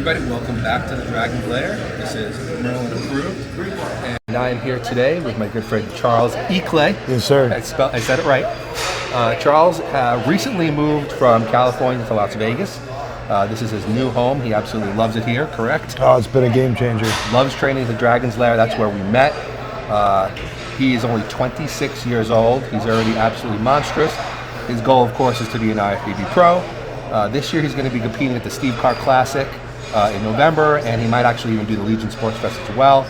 Everybody, welcome back to the Dragon Glare. This is Merlin Approved, and I am here today with my good friend Charles Ikle. Yes, sir. I said it right. Charles recently moved from California to Las Vegas. This is his new home. He absolutely loves it here, correct? Oh, it's been a game changer. Loves training at the Dragon's Lair. That's where we met. He is only 26 years old. He's already absolutely monstrous. His goal, of course, is to be an IFBB pro. This year he's going to be competing at the Steve Carr Classic in November, and he might actually even do the Legion Sports Fest as well.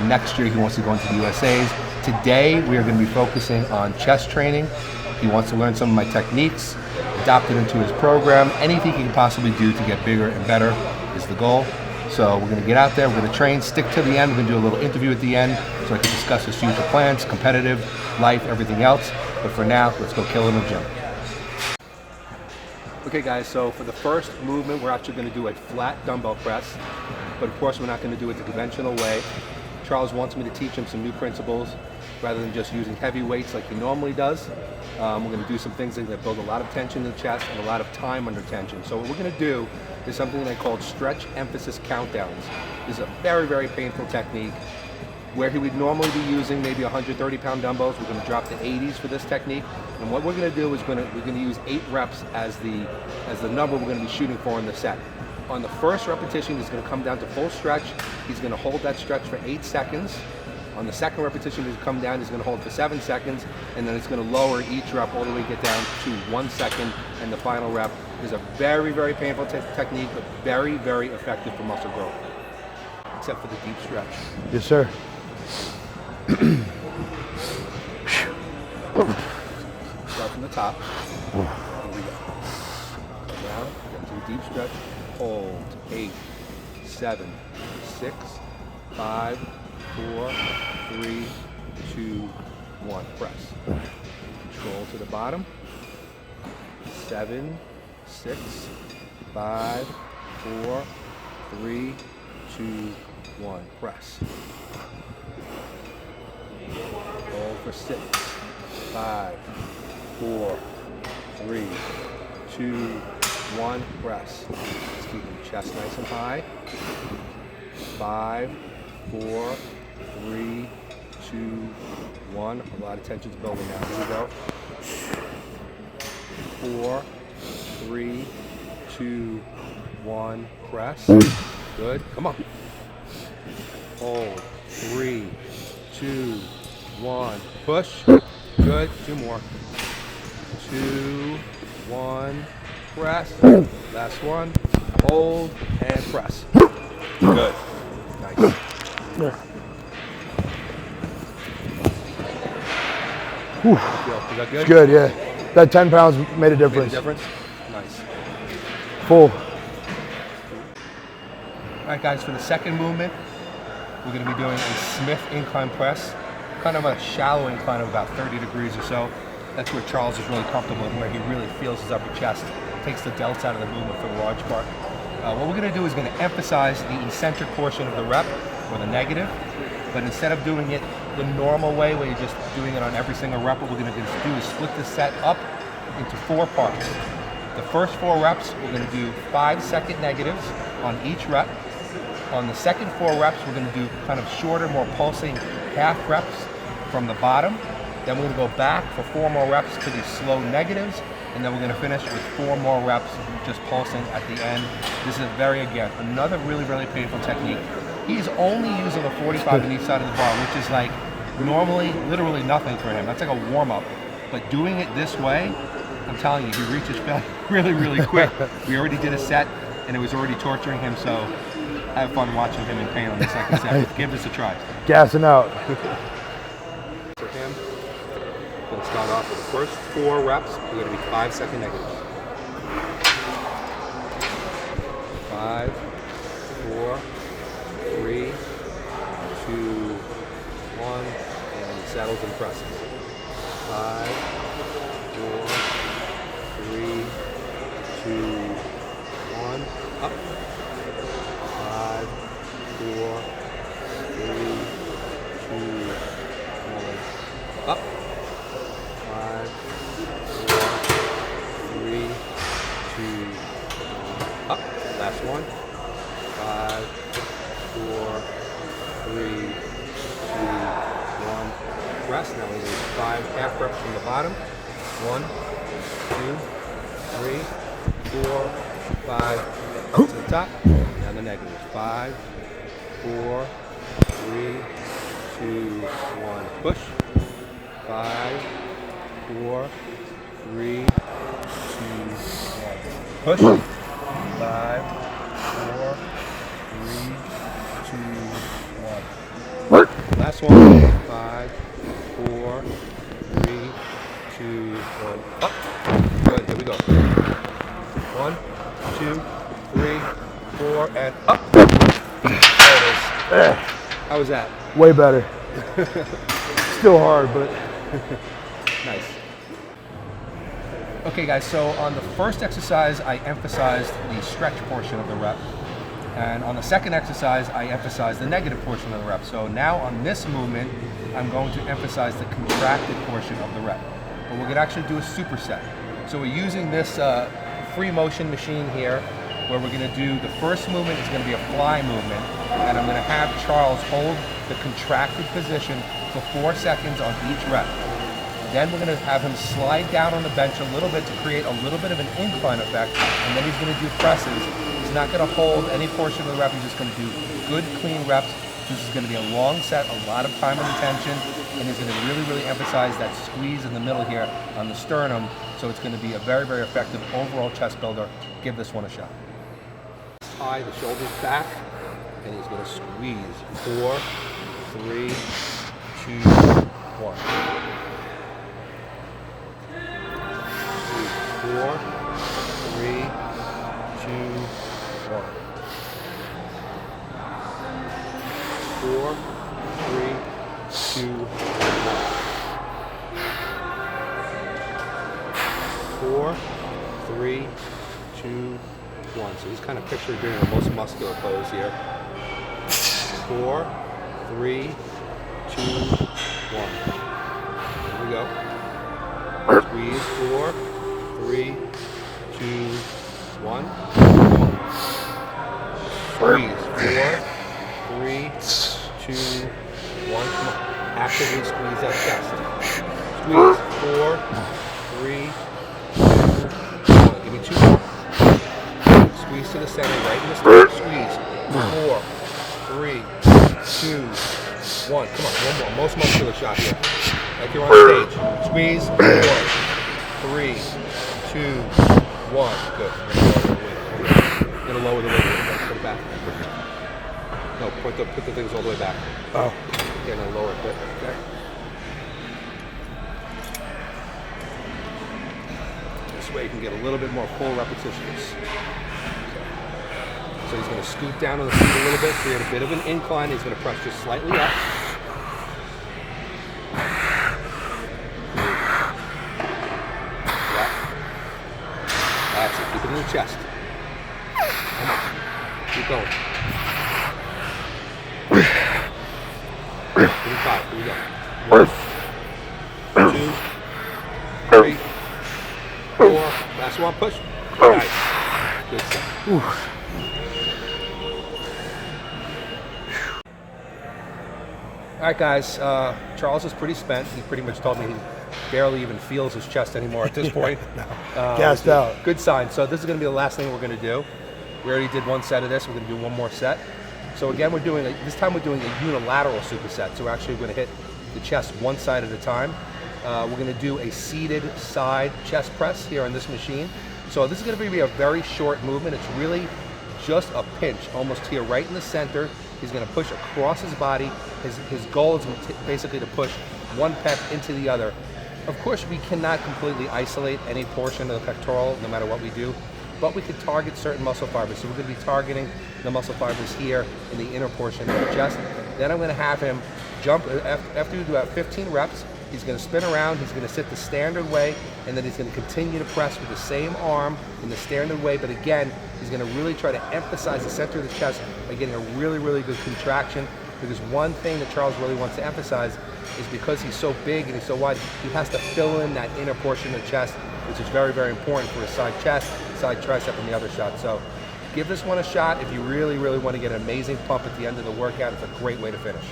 Next year he wants to go into the USAs. Today we are going to be focusing on chest training. He wants to learn some of my techniques, adopt it into his program. Anything he can possibly do to get bigger and better is the goal. So we're going to get out there, we're going to train, stick to the end. We're going to do a little interview at the end so I can discuss his future plans, competitive, life, everything else. But for now, let's go kill in the gym. Okay guys, so for the first movement, we're actually going to do a flat dumbbell press, but of course we're not going to do it the conventional way. Charles wants me to teach him some new principles rather than just using heavy weights like he normally does. We're going to do some things that build a lot of tension in the chest and a lot of time under tension. So what we're going to do is something that I call stretch emphasis countdowns. This is a very, very painful technique. Where he would normally be using maybe 130-pound dumbbells, we're going to drop to 80s for this technique. And what we're going to do is we're going to use 8 reps as the number we're going to be shooting for in the set. On the first repetition, he's going to come down to full stretch. He's going to hold that stretch for 8 seconds. On the second repetition, he's come down. He's going to hold for 7 seconds, and then it's going to lower each rep all the way get down to 1 second. And the final rep is a very, very painful technique, but very, very effective for muscle growth, except for the deep stretch. Yes, sir. Start from the top. Here we go. Down, get to the deep stretch. Hold. 8, 7, 6, 5, 4, 3, 2, 1. Press. Control to the bottom. 7, 6, 5, 4, 3, 2, 1. Press. Hold for 6, 5, 4, 3, 2, 1. Press. Let's keep the chest nice and high. 5, 4, 3, 2, 1. A lot of tension's building now. Here we go. 4, 3, 2, 1. Press. Good. Come on. Hold. 3, 2, 1. Push. Good. 2 more. 2, 1. Press. Last one. Hold and press. Good. Nice. Whew. Is that good? It's good, yeah. That 10 pounds made a difference. Made a difference? Nice. Full. All right, guys, for the second movement, we're going to be doing a Smith incline press, kind of a shallow incline of about 30 degrees or so. That's where Charles is really comfortable and where he really feels his upper chest, takes the delts out of the movement for the large part. What we're going to do is going to emphasize the eccentric portion of the rep, or the negative, but instead of doing it the normal way, where you're just doing it on every single rep, what we're going to do is split the set up into 4 parts. The first 4 reps, we're going to do 5-second negatives on each rep. On the second 4 reps, we're going to do kind of shorter, more pulsing half reps from the bottom. Then we're going to go back for 4 more reps to these slow negatives, and then we're going to finish with 4 more reps just pulsing at the end. This is again, another really, really painful technique. He's only using a 45 on each side of the bar, which is like normally literally nothing for him. That's like a warm-up. But doing it this way, I'm telling you, he reaches failure really, really quick. We already did a set, and it was already torturing him, so have fun watching him in pain on the second set. Give this a try. Gassing out. For him, we're going to start off with the first 4 reps. We're going to be 5-second negatives. 5, settles and presses. 5, 4, 3, 2, 1. Up. 5, 4, 3, 2, 1. Up. 5, 4, 3, 2, 1. Up. Last one. 5, 4, 3, 2, 1. Rest. Now we do 5 half reps from the bottom. 1, 2, 3, 4, 5. Up to the top. Down the negatives. 5, 4, 3, 2, 1. Push. 5, 4, 3, 2, 1. Push. 5, 4, 3, 2, 1. Last one. 5, 4, 3, 2, 1. Up. Good. Here we go. 1, 2, 3, 4, and up. There it is. How was that? Way better. Still hard, but Nice. Okay guys, so on the first exercise, I emphasized the stretch portion of the rep. And on the second exercise, I emphasized the negative portion of the rep. So now on this movement, I'm going to emphasize the contracted portion of the rep. But we're gonna actually do a superset. So we're using this free motion machine here, where we're gonna do the first movement is gonna be a fly movement, and I'm gonna have Charles hold the contracted position for 4 seconds on each rep. Then we're gonna have him slide down on the bench a little bit to create a little bit of an incline effect, and then he's gonna do presses. He's not gonna hold any portion of the rep, he's just gonna do good, clean reps. This is gonna be a long set, a lot of time and attention, and he's gonna really, really emphasize that squeeze in the middle here on the sternum, so it's gonna be a very, very effective overall chest builder. Give this one a shot. Tie the shoulders back, and he's gonna squeeze. 4, 3, 2, 1. 4, 3, 2, 1. 4, 3, 2, 1. 4, 3, 2, 1. So he's kind of pictured doing the most muscular pose here. 4, 3, 2, 1. Here we go. Squeeze. 4, 3, 2, 1. Squeeze. 4, 3, 2, 1. Come on. Actively squeeze that chest. Squeeze. 4, 3, 2, 1. Give me 2 more. Squeeze to the center, right in the stomach. Squeeze. 4, 3, 2, 1. Come on, one more. Most muscular shot here. Like you're on stage. Squeeze. 4, 3, 2, 1. Good. You're gonna lower the weight. Put it back. No, put the things all the way back. oh, Yeah, no, lower it. Good. Okay. This way you can get a little bit more full repetitions. So he's going to scoot down on the feet a little bit, create a bit of an incline. He's going to press just slightly up. Yeah. That's it. Keep it in the chest. Come on. Keep going. 5. Here we go. 1, 2, 3, 4. Last one. Push. Nice. Good stuff. All right, guys. Charles is pretty spent. He pretty much told me he barely even feels his chest anymore at this point. gassed out. Good sign. So this is going to be the last thing we're going to do. We already did one set of this. We're going to do one more set. So again, this time we're doing a unilateral superset. So we're actually going to hit the chest one side at a time. We're going to do a seated side chest press here on this machine. So this is going to be a very short movement. It's really just a pinch, almost here, right in the center. He's going to push across his body. His goal is basically to push one pec into the other. Of course, we cannot completely isolate any portion of the pectoral, no matter what we do, but we could target certain muscle fibers. So we're going to be targeting the muscle fibers here in the inner portion of the chest. Then I'm gonna have him jump, after you do about 15 reps, he's gonna spin around, he's gonna sit the standard way, and then he's gonna continue to press with the same arm in the standard way, but again, he's gonna really try to emphasize the center of the chest by getting a really, really good contraction, because one thing that Charles really wants to emphasize is because he's so big and he's so wide, he has to fill in that inner portion of the chest, which is very, very important for his side chest, side tricep, and the other shot. So give this one a shot if you really, really want to get an amazing pump at the end of the workout. It's a great way to finish.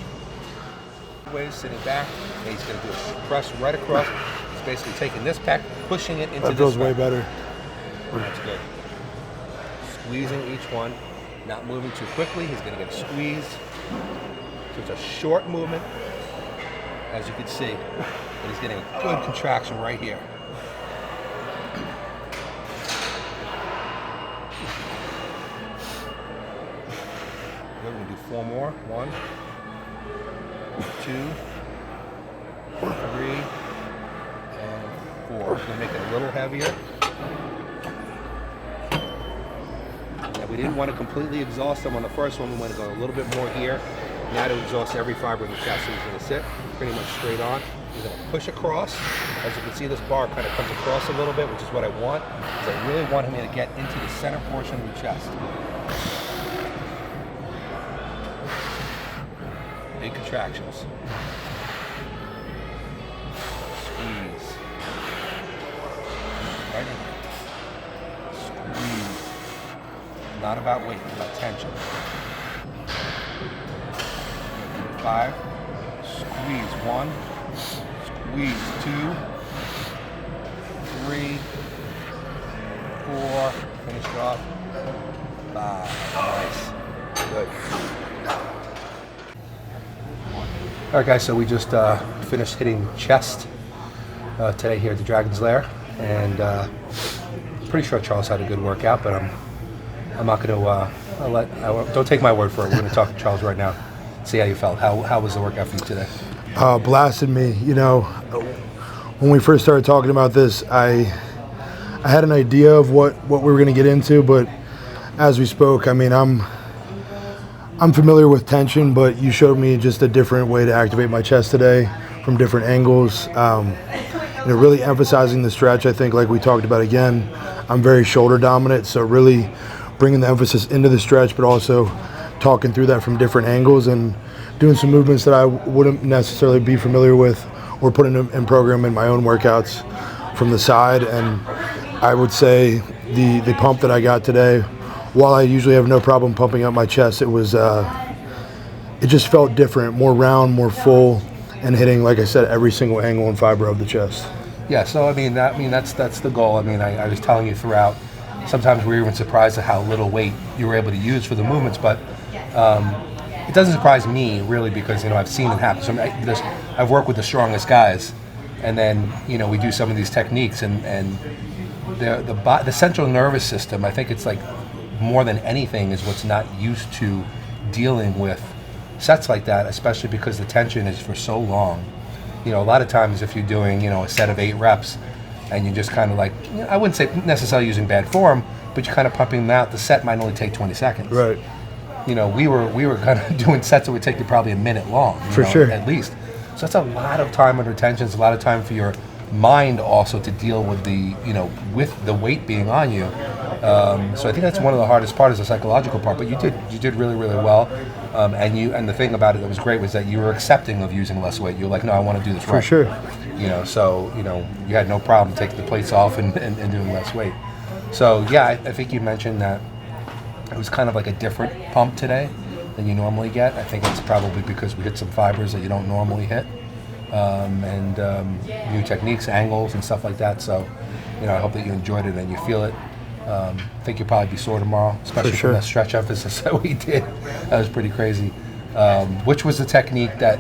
Ways, sitting back, and he's going to do a press right across. He's basically taking this pec, pushing it into this. That feels way better. That's good. Squeezing each one, not moving too quickly. He's going to get squeezed. So it's a short movement, as you can see, and he's getting a good contraction right here. We're going to do 4 more. 1, 2, 3, and 4. We're going to make it a little heavier. And we didn't want to completely exhaust them on the first one. We want to go a little bit more here. Now to exhaust every fiber in the chest. So he's going to sit pretty much straight on. He's going to push across. As you can see, this bar kind of comes across a little bit, which is what I want, because I really want him to get into the center portion of the chest. Big contractions. Squeeze. Right in. Squeeze. Not about weight, it's about tension. 5. Squeeze. 1. Squeeze. 2. 3. 4. Finish it off. 5. Nice. Good. All right, guys, so we just finished hitting chest today here at the Dragon's Lair, and pretty sure Charles had a good workout, but I'm not going to don't take my word for it. We're going to talk to Charles right now, see how you felt. How was the workout for you today? Blasted me. You know, when we first started talking about this, I had an idea of what we were going to get into, but as we spoke, I mean, I'm familiar with tension, but you showed me just a different way to activate my chest today from different angles. Really emphasizing the stretch. I think, like we talked about again, I'm very shoulder dominant, so really bringing the emphasis into the stretch, but also talking through that from different angles and doing some movements that I wouldn't necessarily be familiar with or putting in program in my own workouts from the side. And I would say the pump that I got today, while I usually have no problem pumping up my chest, it just felt different, more round, more full, and hitting, like I said, every single angle and fiber of the chest. Yeah, so I mean that's the goal. I mean, I was telling you throughout, sometimes we were even surprised at how little weight you were able to use for the movements, but it doesn't surprise me really, because I've seen it happen. So I've worked with the strongest guys, and then we do some of these techniques, and the central nervous system, I think it's like more than anything is what's not used to dealing with sets like that, especially because the tension is for so long. A lot of times if you're doing a set of 8 reps and you just kind of like, I wouldn't say necessarily using bad form, but you're kind of pumping them out, the set might only take 20 seconds. Right. We were kind of doing sets that would take you probably a minute long. For sure. At least. So that's a lot of time under tension. It's a lot of time for your mind also to deal with with the weight being on you. So I think that's one of the hardest parts, is the psychological part. But you did really, really well. And the thing about it that was great was that you were accepting of using less weight. You were like, no, I want to do this right. For sure. So you had no problem taking the plates off and doing less weight. So yeah, I think you mentioned that it was kind of like a different pump today than you normally get. I think it's probably because we hit some fibers that you don't normally hit. And new techniques, angles, and stuff like that. So, I hope that you enjoyed it and you feel it. I think you'll probably be sore tomorrow, especially from that stretch emphasis that we did. That was pretty crazy. Which was the technique that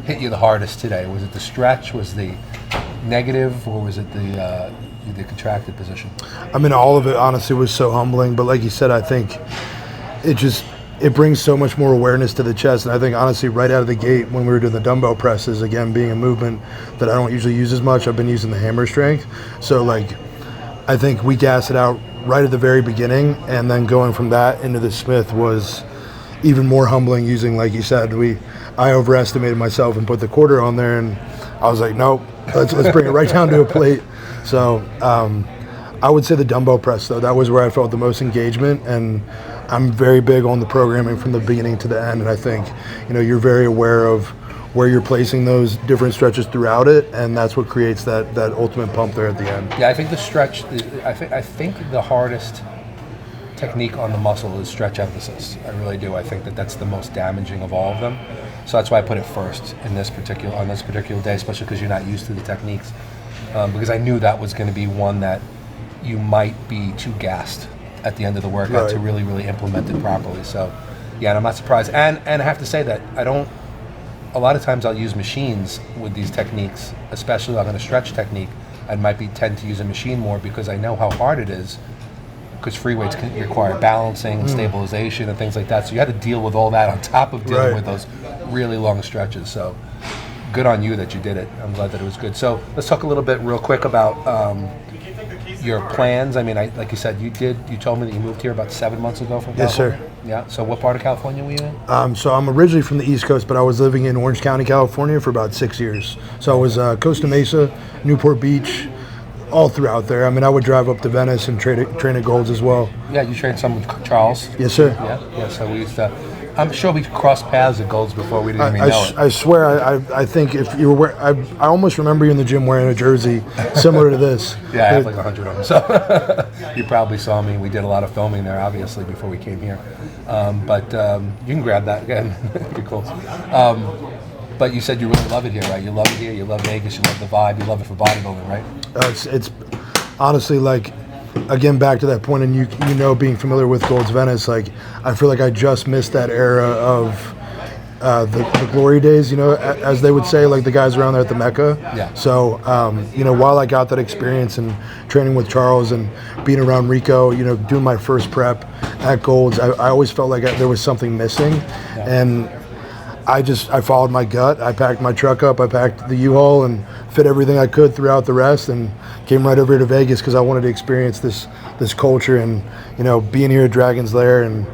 hit you the hardest today? Was it the stretch? Was the negative, or was it the contracted position? I mean, all of it honestly was so humbling. But like you said, I think it brings so much more awareness to the chest. And I think honestly, right out of the gate, when we were doing the dumbbell presses, again, being a movement that I don't usually use as much, I've been using the hammer strength. So I think we gassed it out right at the very beginning, and then going from that into the Smith even more humbling using, like you said, I overestimated myself and put the quarter on there, and I was like, nope, let's bring it right down to a plate. So I would say the dumbbell press, though, that was where I felt the most engagement, and I'm very big on the programming from the beginning to the end, and I think, you're very aware of where you're placing those different stretches throughout it, and that's what creates that ultimate pump there at the end. Yeah, I think the stretch, I think the hardest technique on the muscle is stretch emphasis. I really do. I think that's the most damaging of all of them. So that's why I put it first on this particular day, especially because you're not used to the techniques. Because I knew that was going to be one that you might be too gassed at the end of the workout to really, really implement it properly. So, yeah, and I'm not surprised. And I have to say that a lot of times I'll use machines with these techniques, especially on a stretch technique. I might tend to use a machine more because I know how hard it is, because free weights can require balancing and stabilization and things like that. So you had to deal with all that on top of dealing with those really long stretches. So good on you that you did it. I'm glad that it was good. So let's talk a little bit real quick about your plans. I mean, like you said, you told me that you moved here about 7 months ago from California? Yes, sir. Yeah. So what part of California were you in? So I'm originally from the East Coast, but I was living in Orange County, California for about 6 years. So I was Costa Mesa, Newport Beach, all throughout there. I mean, I would drive up to Venice and train at Gold's as well. Yeah, you trained some with Charles. Yes, sir. Yeah. So we used to. I'm sure we crossed paths at Gold's before we didn't even know it. I swear, I think if you were I almost remember you in the gym wearing a jersey similar to this. Yeah, I have like 100 of them. So you probably saw me. We did a lot of filming there, obviously, before we came here. But you can grab that again. You're cool. But you said you really love it here, right? You love it here. You love Vegas. You love the vibe. You love it for bodybuilding, right? It's honestly, like, again, back to that point, and being familiar with Gold's Venice, like, I feel like I just missed that era of the glory days, as they would say, like the guys around there at the Mecca. Yeah. So, while I got that experience and training with Charles and being around Rico, doing my first prep at Gold's, I always felt like there was something missing. Yeah. And I followed my gut. I packed my truck up. I packed the U-Haul and fit everything I could throughout the rest, and came right over here to Vegas because I wanted to experience this culture. And being here at Dragon's Lair and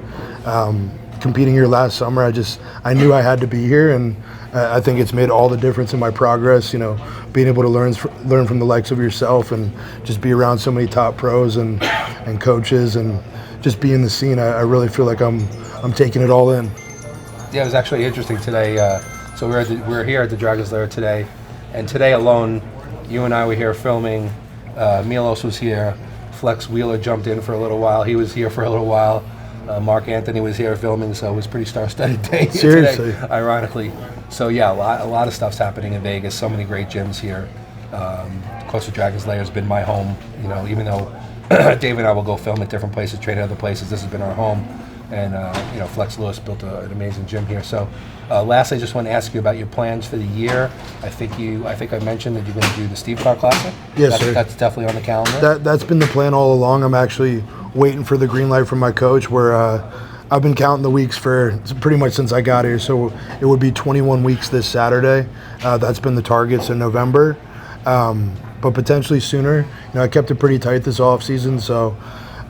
competing here last summer, I knew I had to be here, and I think it's made all the difference in my progress. Being able to learn from the likes of yourself and just be around so many top pros and coaches and just be in the scene. I really feel like I'm taking it all in. Yeah, it was actually interesting today. So we're here at the Dragon's Lair today, and today alone, you and I were here filming. Milos was here. Flex Wheeler jumped in for a little while. He was here for a little while. Mark Anthony was here filming, so it was a pretty star-studded day Seriously. today, ironically. So yeah, a lot of stuff's happening in Vegas. So many great gyms here. Of course, the Dragon's Lair has been my home. Even though Dave and I will go film at different places, train at other places, this has been our home. And Flex Lewis built an amazing gym here. So, lastly, I just want to ask you about your plans for the year. I think I mentioned that you're going to do the Steve Carr Classic. Yes, sir. That's definitely on the calendar. That's been the plan all along. I'm actually waiting for the green light from my coach. Where I've been counting the weeks for pretty much since I got here. So it would be 21 weeks this Saturday. That's been the targets in November, but potentially sooner. I kept it pretty tight this off season, so.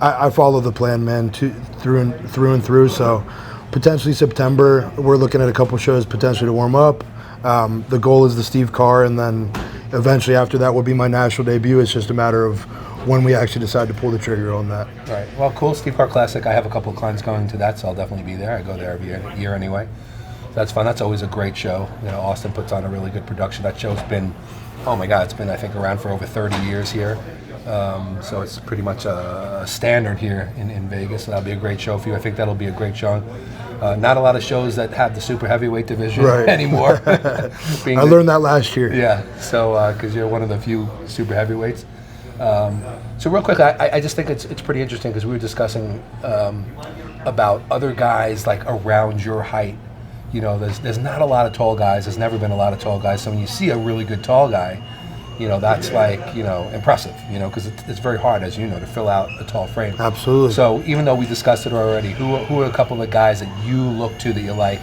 I follow the plan, man, through and through. So potentially September, we're looking at a couple shows potentially to warm up. The goal is the Steve Carr, and then eventually after that will be my national debut. It's just a matter of when we actually decide to pull the trigger on that. Right. Well, cool. Steve Carr Classic. I have a couple of clients going to that, so I'll definitely be there. I go there every year anyway. So that's fun. That's always a great show. Austin puts on a really good production. That show's been, oh my God, it's been, I think, around for over 30 years here. So it's pretty much a standard here in Vegas. So that'll be a great show for you. I think that'll be a great show. Not a lot of shows that have the super heavyweight division anymore. I learned that last year. Yeah, so because you're one of the few super heavyweights. So real quick, I just think it's pretty interesting because we were discussing about other guys like around your height. There's not a lot of tall guys. There's never been a lot of tall guys. So when you see a really good tall guy, that's like, impressive, because it's very hard, as you know, to fill out a tall frame. Absolutely. So even though we discussed it already, who are a couple of the guys that you look to that you like,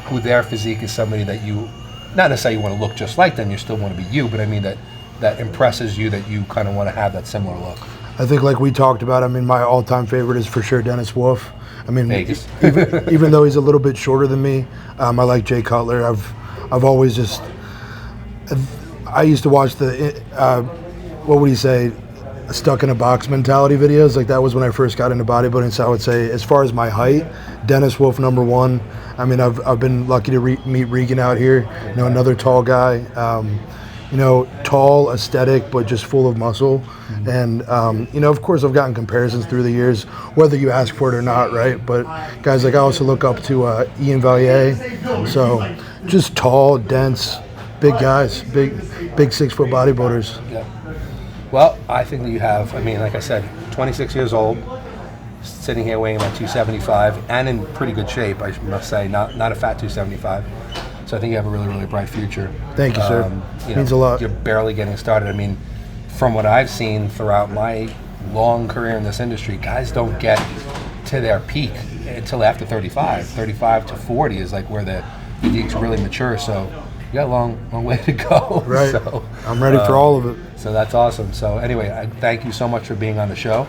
who their physique is somebody that you, not necessarily you want to look just like them, you still want to be you, but I mean that impresses you, that you kind of want to have that similar look? I think like we talked about, my all-time favorite is for sure Dennis Wolf. I mean, Vegas. even though he's a little bit shorter than me, I like Jay Cutler. I've always just, I used to watch the, what would he say, stuck in a box mentality videos. Like that was when I first got into bodybuilding. So I would say, as far as my height, Dennis Wolf #1. I mean, I've been lucky to meet Regan out here. You know, another tall guy. You know, tall, aesthetic, but just full of muscle. And you know, of course, I've gotten comparisons through the years, whether you ask for it or not, right? But guys, like I also look up to Ian Valier. So just tall, dense, big guys, big 6 foot bodybuilders. Yeah. Well, I think that you have, I mean, like I said, 26 years old, sitting here weighing about 275 and in pretty good shape, I must say, not a fat 275. So I think you have a really, really bright future. Thank you, sir. Means a lot. You're barely getting started. I mean, from what I've seen throughout my long career in this industry, guys don't get to their peak until after 35. 35 to 40 is like where the physiques really mature. So you got a long way to go. Right. So, I'm ready for all of it. So that's awesome. So anyway, I thank you so much for being on the show.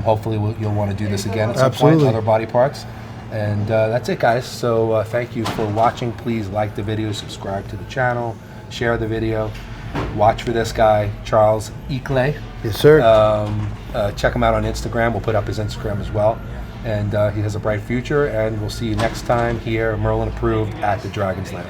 Hopefully you'll want to do this again at some point, other body parts. And that's it, guys. So thank you for watching. Please like the video, subscribe to the channel, share the video. Watch for this guy, Charles Ikle. Yes, sir. Check him out on Instagram. We'll put up his Instagram as well. And he has a bright future. And we'll see you next time here, Merlin Approved at the Dragon's Lair.